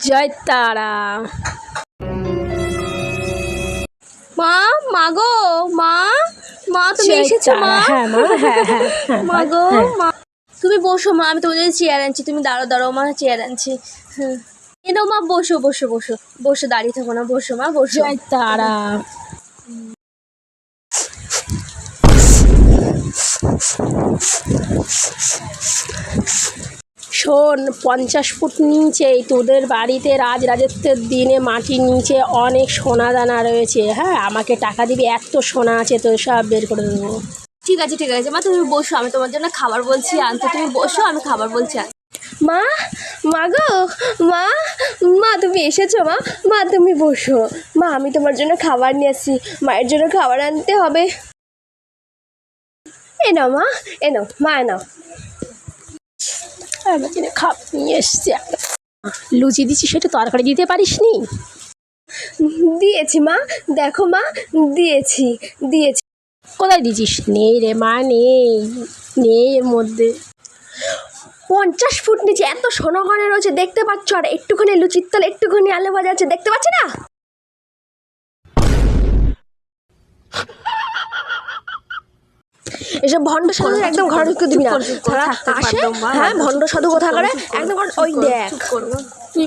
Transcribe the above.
জয় তারা। মা, মা গো, মা, মা তুমি এসেছো মা? হ্যাঁ মা, হ্যাঁ হ্যাঁ হ্যাঁ মা গো, মা তুমি বসো মা, আমি তোমার জন্য চেয়ার আনছি, তুমি দাঁড়াও মা, চেয়ার আনছি। হ্যাঁ এ নাও মা, বসো বসো বসো বসো, দাঁড়িয়ে থাকো না, বসো মা, বসো। জয় তারা। শোন, 50 ফুট নিচে তোদের বাড়িতে রাজরাজত্বের দিনে মাটির নিচে অনেক সোনা দানা রয়েছে। হ্যাঁ, আমাকে টাকা দিবি, এত সোনা আছে তোর সব বের করে দেবো। ঠিক আছে মা, তুমি বসো, আমি তোমার জন্য খাবার বলছি আনতে, তুমি বসো, আমি খাবার বলছি আনতে। মা, মা গো, মা, মা তুমি এসেছো মা? মা তুমি বসো, মা আমি তোমার জন্য খাবার নিয়ে আসছি, মায়ের জন্য খাবার আনতে হবে। এ নাও মা, এ নাও মা, এ নাও। খাবার নিয়ে এসছি, লুচি দিচ্ছি, সেটা তরকারি দিতে পারিস নি? দিয়েছি মা, দেখো মা, দিয়েছি। কোথায় দিয়েছিস? নেই রে মা, নেই নেই এর মধ্যে। 50 ফুট নিচে এত সোনা গয়না রয়েছে, দেখতে পাচ্ছ? আর একটুখানি লুচির তলে একটুখানি আলু ভাজা আছে, দেখতে পাচ্ছ না? এসব ভণ্ড সাধু একদম ঘরে ঢুকতে দিবি না, তারা আসে, হ্যাঁ ভণ্ড সাধু কোথাকারে একদম। ওই দেখ, তুই